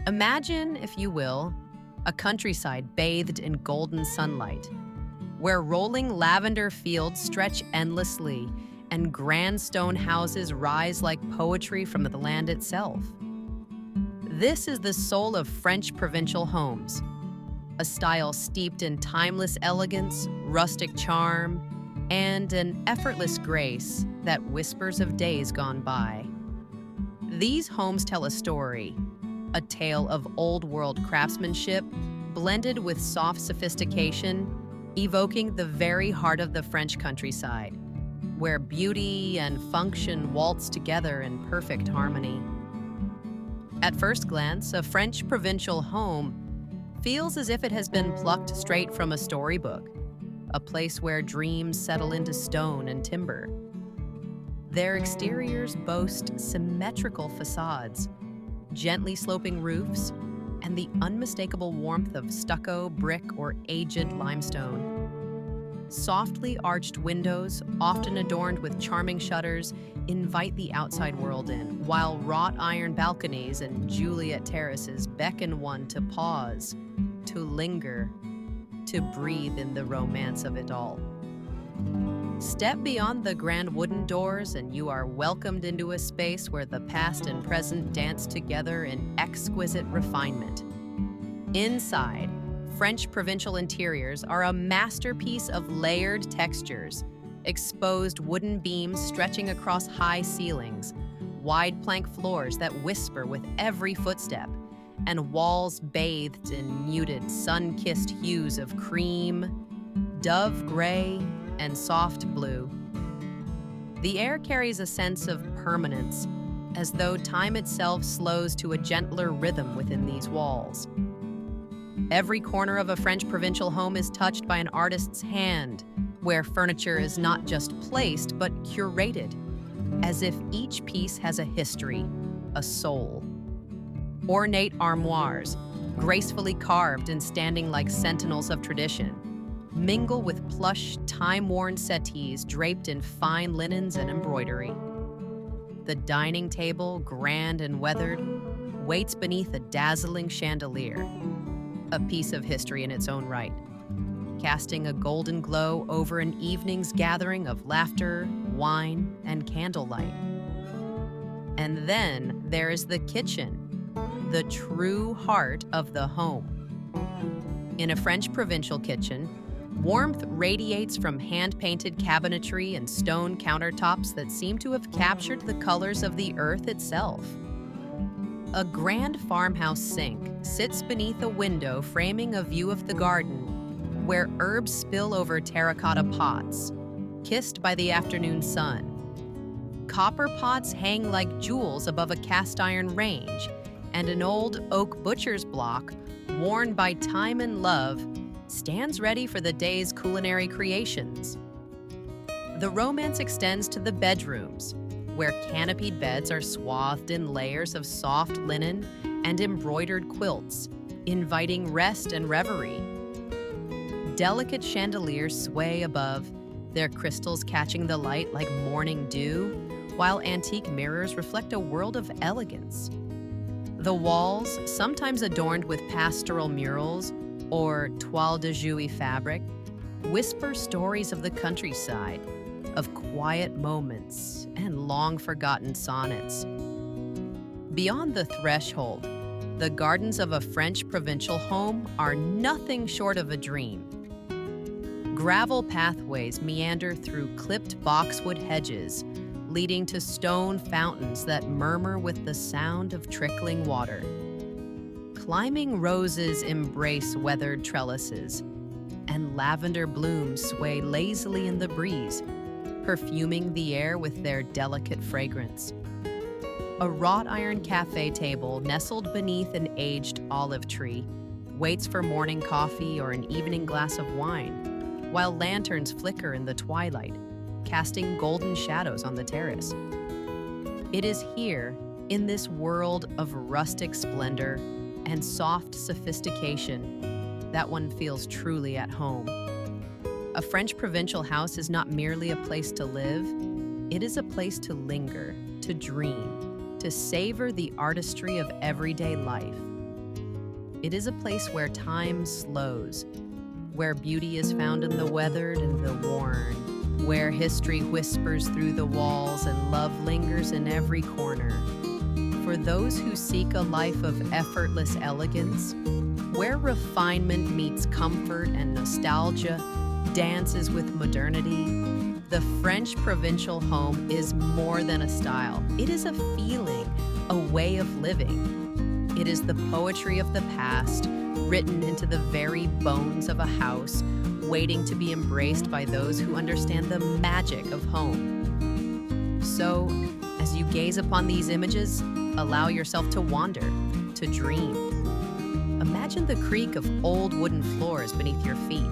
Imagine, if you will, a countryside bathed in golden sunlight, where rolling lavender fields stretch endlessly and grand stone houses rise like poetry from the land itself. This is the soul of French provincial homes, a style steeped in timeless elegance, rustic charm, and an effortless grace that whispers of days gone by. These homes tell a story, a tale of old-world craftsmanship blended with soft sophistication, evoking the very heart of the French countryside, where beauty and function waltz together in perfect harmony. At first glance, a French provincial home feels as if it has been plucked straight from a storybook, a place where dreams settle into stone and timber. Their exteriors boast symmetrical facades, gently sloping roofs, and the unmistakable warmth of stucco, brick, or aged limestone. Softly arched windows, often adorned with charming shutters, invite the outside world in, while wrought-iron balconies and Juliet terraces beckon one to pause, to linger, to breathe in the romance of it all. Step beyond the grand wooden doors and you are welcomed into a space where the past and present dance together in exquisite refinement. Inside, French provincial interiors are a masterpiece of layered textures, exposed wooden beams stretching across high ceilings, wide plank floors that whisper with every footstep, and walls bathed in muted, sun-kissed hues of cream, dove gray, and soft blue. The air carries a sense of permanence, as though time itself slows to a gentler rhythm within these walls. Every corner of a French provincial home is touched by an artist's hand, where furniture is not just placed, but curated, as if each piece has a history, a soul. Ornate armoires, gracefully carved and standing like sentinels of tradition, mingle with plush, time-worn settees draped in fine linens and embroidery. The dining table, grand and weathered, waits beneath a dazzling chandelier, a piece of history in its own right, casting a golden glow over an evening's gathering of laughter, wine, and candlelight. And then there is the kitchen, the true heart of the home. In a French provincial kitchen, warmth radiates from hand-painted cabinetry and stone countertops that seem to have captured the colors of the earth itself. A grand farmhouse sink sits beneath a window framing a view of the garden, where herbs spill over terracotta pots, kissed by the afternoon sun. Copper pots hang like jewels above a cast-iron range, and an old oak butcher's block, worn by time and love, stands ready for the day's culinary creations. The romance extends to the bedrooms, where canopied beds are swathed in layers of soft linen and embroidered quilts, inviting rest and reverie. Delicate chandeliers sway above, their crystals catching the light like morning dew, while antique mirrors reflect a world of elegance. The walls, sometimes adorned with pastoral murals or toile de Jouy fabric, whisper stories of the countryside, of quiet moments and long-forgotten sonnets. Beyond the threshold, the gardens of a French provincial home are nothing short of a dream. Gravel pathways meander through clipped boxwood hedges, leading to stone fountains that murmur with the sound of trickling water. Climbing roses embrace weathered trellises, and lavender blooms sway lazily in the breeze, perfuming the air with their delicate fragrance. A wrought-iron cafe table nestled beneath an aged olive tree waits for morning coffee or an evening glass of wine, while lanterns flicker in the twilight, casting golden shadows on the terrace. It is here, in this world of rustic splendor and soft sophistication, that one feels truly at home. A French provincial house is not merely a place to live, it is a place to linger, to dream, to savor the artistry of everyday life. It is a place where time slows, where beauty is found in the weathered and the worn, where history whispers through the walls and love lingers in every corner. For those who seek a life of effortless elegance, where refinement meets comfort and nostalgia dances with modernity, the French provincial home is more than a style. It is a feeling, a way of living. It is the poetry of the past, written into the very bones of a house, waiting to be embraced by those who understand the magic of home. So, as you gaze upon these images, allow yourself to wander, to dream. Imagine the creak of old wooden floors beneath your feet,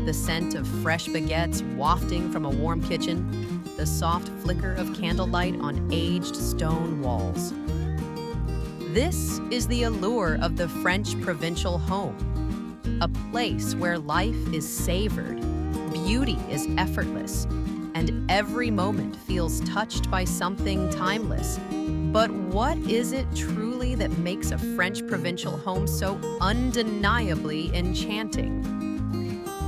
the scent of fresh baguettes wafting from a warm kitchen, the soft flicker of candlelight on aged stone walls. This is the allure of the French provincial home, a place where life is savored, beauty is effortless, and every moment feels touched by something timeless. But what is it truly that makes a French provincial home so undeniably enchanting?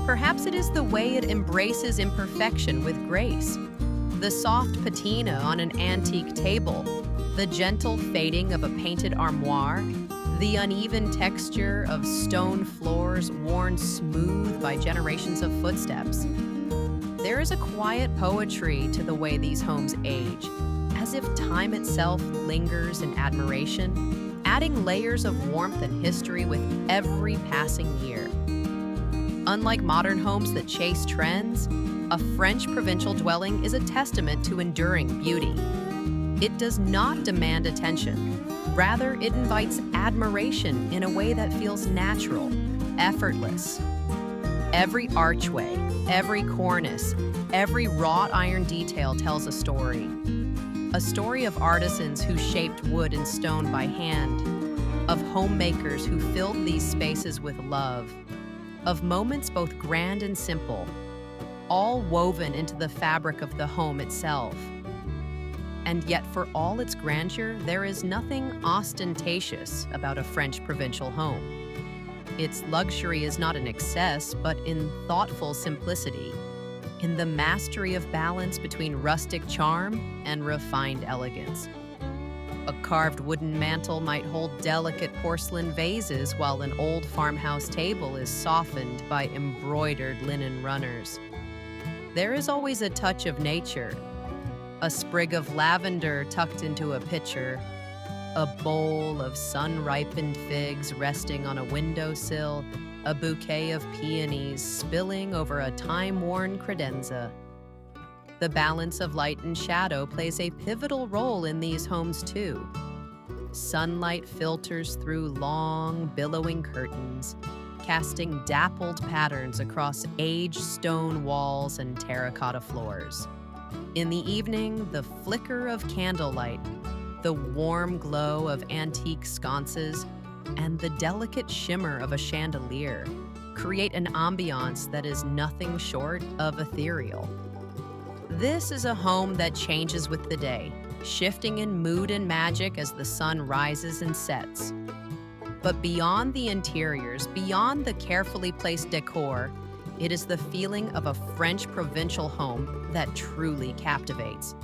Perhaps it is the way it embraces imperfection with grace, the soft patina on an antique table, the gentle fading of a painted armoire, the uneven texture of stone floors worn smooth by generations of footsteps. There is a quiet poetry to the way these homes age, as if time itself lingers in admiration, adding layers of warmth and history with every passing year. Unlike modern homes that chase trends, a French provincial dwelling is a testament to enduring beauty. It does not demand attention. Rather, it invites admiration in a way that feels natural, effortless. Every archway, every cornice, every wrought iron detail tells a story. A story of artisans who shaped wood and stone by hand, of homemakers who filled these spaces with love, of moments both grand and simple, all woven into the fabric of the home itself. And yet, for all its grandeur, there is nothing ostentatious about a French provincial home. Its luxury is not in excess, but in thoughtful simplicity, in the mastery of balance between rustic charm and refined elegance. A carved wooden mantel might hold delicate porcelain vases, while an old farmhouse table is softened by embroidered linen runners. There is always a touch of nature, a sprig of lavender tucked into a pitcher, a bowl of sun-ripened figs resting on a windowsill, a bouquet of peonies spilling over a time-worn credenza. The balance of light and shadow plays a pivotal role in these homes too. Sunlight filters through long, billowing curtains, casting dappled patterns across aged stone walls and terracotta floors. In the evening, the flicker of candlelight, the warm glow of antique sconces, and the delicate shimmer of a chandelier create an ambiance that is nothing short of ethereal. This is a home that changes with the day, shifting in mood and magic as the sun rises and sets. But beyond the interiors, beyond the carefully placed decor, it is the feeling of a French provincial home that truly captivates.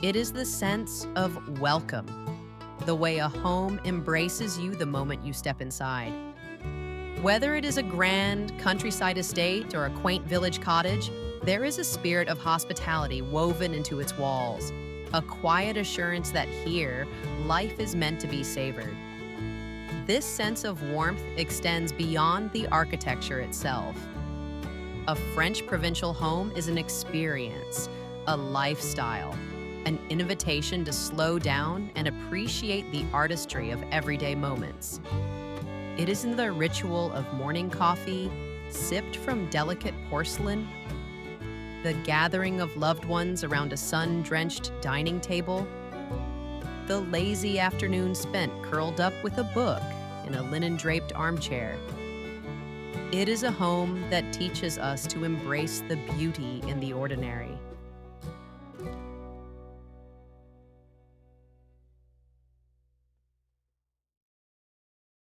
It is the sense of welcome, the way a home embraces you the moment you step inside. Whether it is a grand countryside estate or a quaint village cottage, there is a spirit of hospitality woven into its walls, a quiet assurance that here, life is meant to be savored. This sense of warmth extends beyond the architecture itself. A French provincial home is an experience, a lifestyle, an invitation to slow down and appreciate the artistry of everyday moments. It is in the ritual of morning coffee, sipped from delicate porcelain, the gathering of loved ones around a sun-drenched dining table, the lazy afternoon spent curled up with a book in a linen-draped armchair. It is a home that teaches us to embrace the beauty in the ordinary,